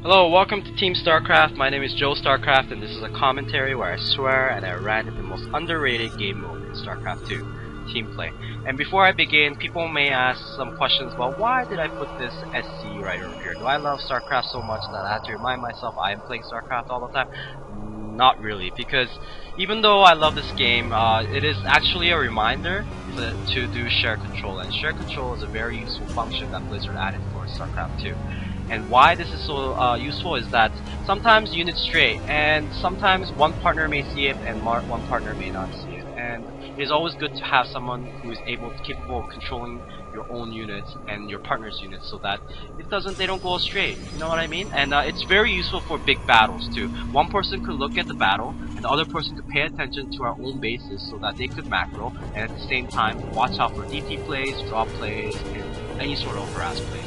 Hello, welcome to Team Starcraft. My name is Joe Starcraft, and this is a commentary where I swear and I rant at the most underrated game mode in Starcraft 2, Team Play. And before I begin, people may ask some questions about why did I put this SC right over here? Do I love Starcraft so much that I have to remind myself I am playing Starcraft all the time? Not really, because even though I love this game, it is actually a reminder to do share control, and share control is a very useful function that Blizzard added for Starcraft 2. And why this is so useful is that sometimes units stray, and sometimes one partner may see it and one partner may not see it. And it is always good to have someone who is capable of controlling your own units and your partner's units, so that they don't go astray. You know what I mean? And it's very useful for big battles too. One person could look at the battle, and the other person could pay attention to our own bases so that they could macro, and at the same time watch out for DT plays, drop plays, and any sort of harass plays.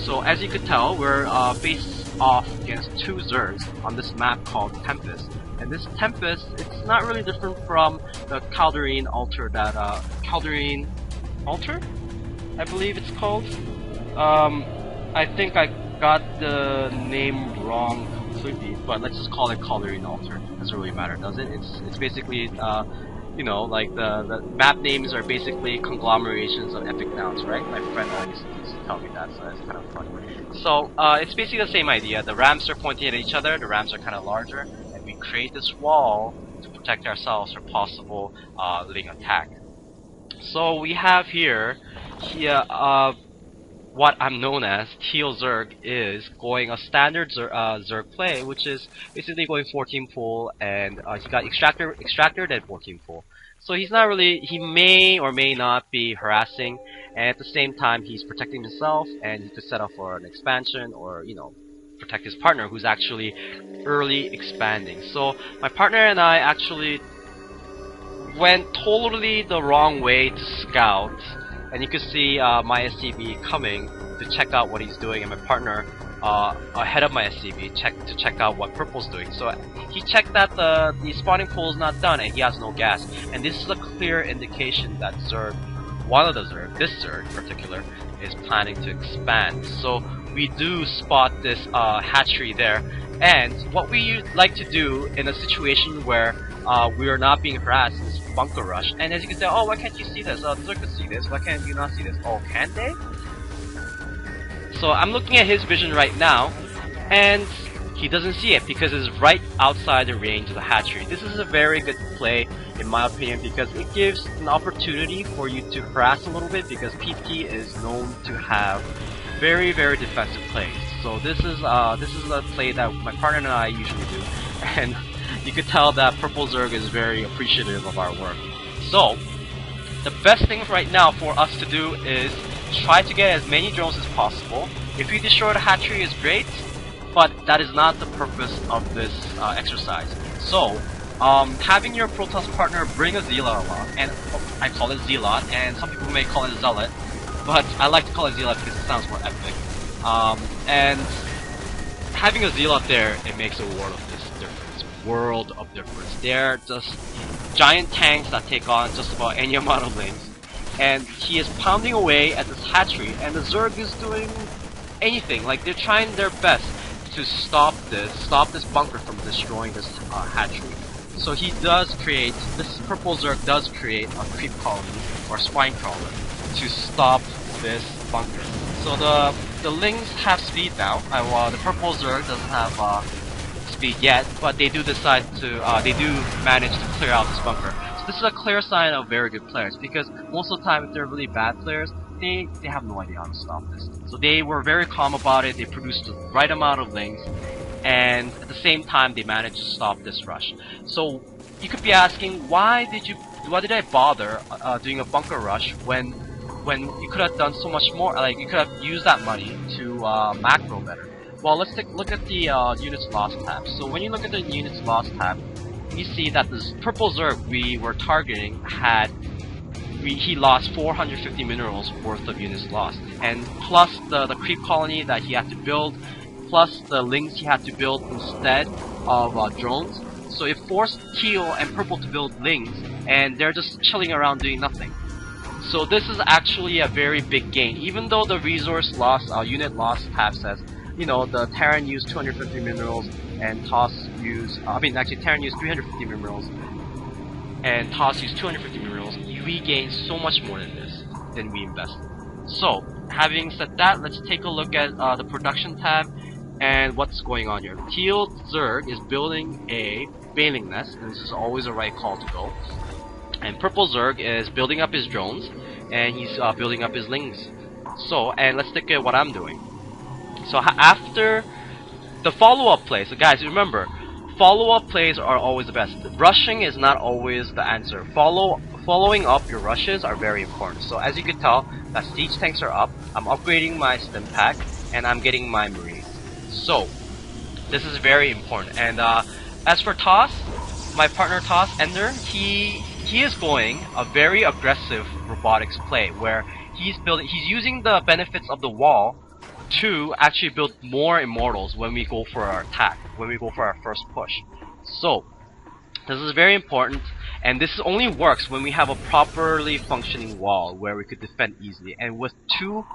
So as you could tell, we're faced off against two Zergs on this map called Tempest. And this Tempest, it's not really different from the Khaldaryn altar that Khaldaryn altar, I believe it's called. I think I got the name wrong completely, but let's just call it Khaldaryn altar. Doesn't really matter, does it? It's basically you know, like the map names are basically conglomerations of epic nouns, right? My friend always used to tell me that, so that's kind of funny. So it's basically the same idea. The ramps are pointing at each other, the ramps are kind of larger, and we create this wall to protect ourselves from possible Ling attack. So we have here what I'm known as Teal Zerg is going a standard Zerg play, which is basically going 14 full, and he got extractor then 14 full. So he's not really, he may or may not be harassing, and at the same time he's protecting himself, and he could set up for an expansion or, you know, protect his partner who's actually early expanding. So my partner and I actually went totally the wrong way to scout. And you can see my SCV coming to check out what he's doing, and my partner ahead of my SCV to check out what Purple's doing. So he checked that the spawning pool is not done and he has no gas. And this is a clear indication that Zerg, one of the Zerg, this Zerg in particular, is planning to expand. So we do spot this hatchery there. And what we like to do in a situation where we are not being harassed is bunker rush. And as you can say, oh, why can't you see this? The Zerg could see this. Why can't you not see this? Oh, can they? So I'm looking at his vision right now, and he doesn't see it because it's right outside the range of the hatchery. This is a very good play, in my opinion, because it gives an opportunity for you to harass a little bit, because PT is known to have very, very defensive plays. So this is a play that my partner and I usually do, and you could tell that Purple Zerg is very appreciative of our work. So the best thing right now for us to do is try to get as many drones as possible. If you destroy the hatchery is great, but that is not the purpose of this exercise. So having your Protoss partner bring a Zealot along, and I call it Zealot, and some people may call it Zealot, but I like to call it Zealot because it sounds more epic. And having a Zealot there, it makes a world of difference. They're just giant tanks that take on just about any amount of lanes. And he is pounding away at this hatchery, and the Zerg is doing anything. Like, they're trying their best to stop this bunker from destroying this hatchery. So he does create, this Purple Zerg does create a creep colony or spine crawler to stop this bunker. So the Lings have speed now, while the Purple Zerg doesn't have speed yet, but they do decide to, they do manage to clear out this bunker. So this is a clear sign of very good players, because most of the time if they're really bad players, they have no idea how to stop this. So they were very calm about it, they produced the right amount of Lings, and at the same time they managed to stop this rush. So you could be asking, why did I bother doing a bunker rush when you could have done so much more, like you could have used that money to macro better? Well, let's take a look at the units lost tab. So when you look at the units lost tab, you see that this Purple Zerg we were targeting he lost 450 minerals worth of units lost, and plus the creep colony that he had to build, plus the Lings he had to build instead of drones. So it forced Teal and Purple to build Lings, and they're just chilling around doing nothing. So this is actually a very big gain, even though the resource loss unit loss tab says you know, the Terran used 250 minerals and Toss used, actually Terran used 350 minerals and Toss used 250 minerals, we gain so much more than this than we invested. So, having said that, let's take a look at the production tab and what's going on here. Teal Zerg is building a Baneling Nest, and this is always the right call to go. And Purple Zerg is building up his drones, and he's building up his lings. So, and let's take a look at what I'm doing. So after the follow-up plays, so guys, remember, follow-up plays are always the best. Rushing is not always the answer. Following up your rushes are very important. So as you can tell, that siege tanks are up. I'm upgrading my stim pack, and I'm getting my marines. So this is very important. And as for Toss, my partner Toss Ender, he is going a very aggressive robotics play where he's using the benefits of the wall to actually build more immortals when we go for our attack, when we go for our first push. So this is very important, and this only works when we have a properly functioning wall where we could defend easily. And with 2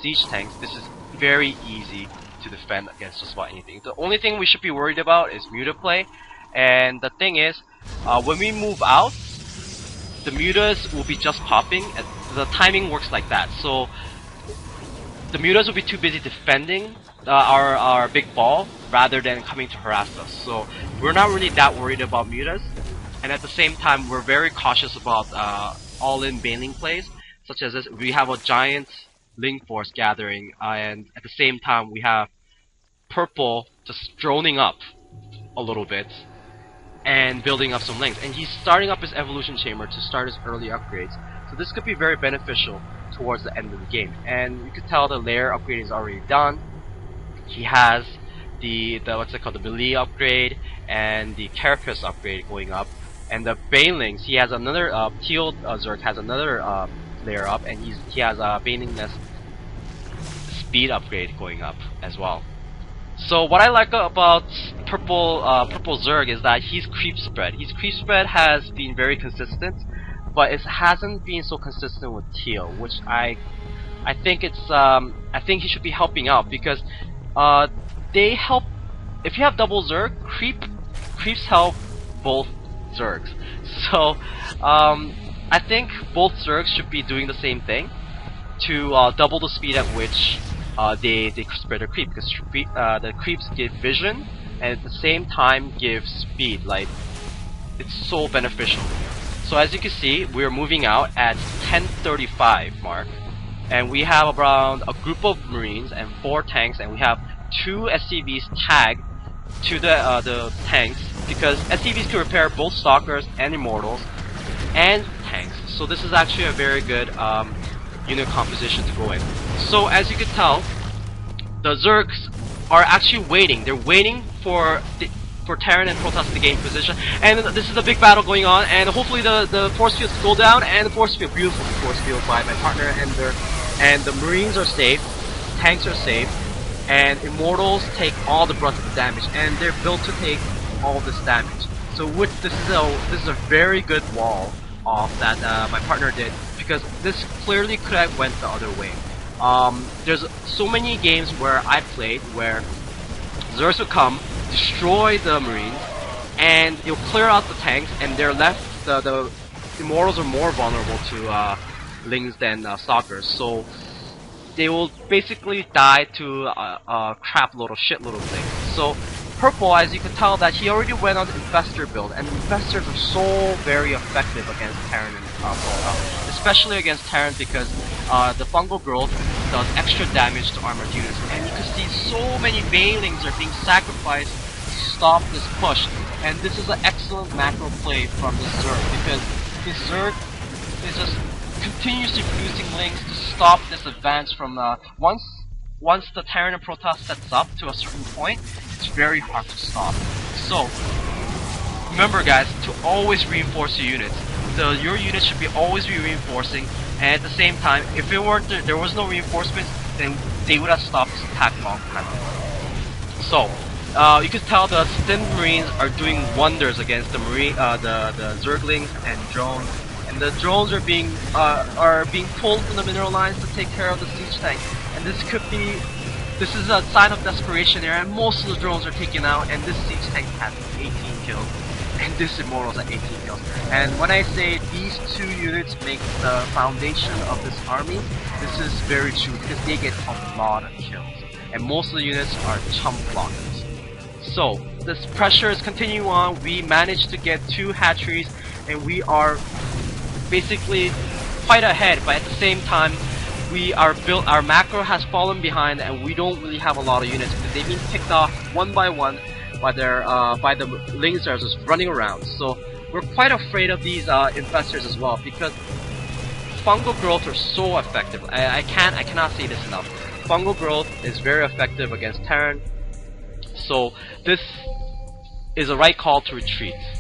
siege tanks, this is very easy to defend against just about anything. The only thing we should be worried about is muta play, and the thing is, when we move out, the mutas will be just popping. The timing works like that. So the mutas will be too busy defending our big ball rather than coming to harass us. So we're not really that worried about mutas, and at the same time we're very cautious about all-in baneling plays, such as this. We have a giant Ling force gathering, and at the same time we have Purple just droning up a little bit and building up some lings, and he's starting up his evolution chamber to start his early upgrades. So this could be very beneficial towards the end of the game. And you could tell the lair upgrade is already done. He has the what's it called, the melee upgrade and the carapace upgrade going up, and the banelings, he has another Teal Zerg has another layer up, and he has a Baneling Nest speed upgrade going up as well. So what I like about Purple Zerg is that he's creep spread. His creep spread has been very consistent, but it hasn't been so consistent with Teal, which I think he should be helping out, because they help. If you have double Zerg, creeps help both Zergs. So I think both Zergs should be doing the same thing to double the speed at which they spread their creep, because the creeps give vision and at the same time give speed. Like, it's so beneficial. So as you can see, we're moving out at 10:35 mark, and we have around a group of marines and 4 tanks, and we have 2 SCVs tagged to the tanks, because SCVs can repair both stalkers and immortals and tanks. So this is actually a very good unit composition to go in. So as you can tell, the Zergs are actually waiting. They're waiting for Terran and Protoss to gain position, and this is a big battle going on, and hopefully the force fields go down, and the force field, beautiful force field by my partner Ender, and the Marines are safe, tanks are safe, and Immortals take all the brunt of the damage, and they're built to take all this damage. So this is a very good wall off that my partner did, because this clearly could have went the other way. There's so many games where I played where Zergs would come, destroy the Marines, and it'll clear out the tanks, and they're left. The Immortals are more vulnerable to Lings than Stalkers, so they will basically die to a crap load of shit little things. So Purple, as you can tell, that he already went on the Infestor build, and Infestors are so very effective against Terran and Protoss, especially against Terran, because the fungal growth does extra damage to armored units, and you can see so many Banelings are being sacrificed to stop this push. And this is an excellent macro play from this Zerg, because this Zerg is just continuously producing links to stop this advance from once the Terran and Protoss sets up to a certain point, it's very hard to stop. So remember guys, to always reinforce your units. Your units should always be reinforcing, and at the same time, if there was no reinforcements, then they would have stopped this attack long time ago. So you can tell the Stim Marines are doing wonders against the Zerglings and drones, and the drones are being pulled from the mineral lines to take care of the siege tank. And this could be This is a sign of desperation here, and most of the drones are taken out, and this siege tank has 18 kills, and this immortal's at 18 kills. And when I say these two units make the foundation of this army, this is very true because they get a lot of kills, and most of the units are chump blockers. So this pressure is continuing on. We managed to get 2 hatcheries, and we are basically quite ahead, but at the same time our macro has fallen behind, and we don't really have a lot of units because they've been picked off one by one by the lasers just running around. So we're quite afraid of these infestors as well, because fungal growth are so effective. I cannot say this enough. Fungal growth is very effective against Terran. So this is a right call to retreat.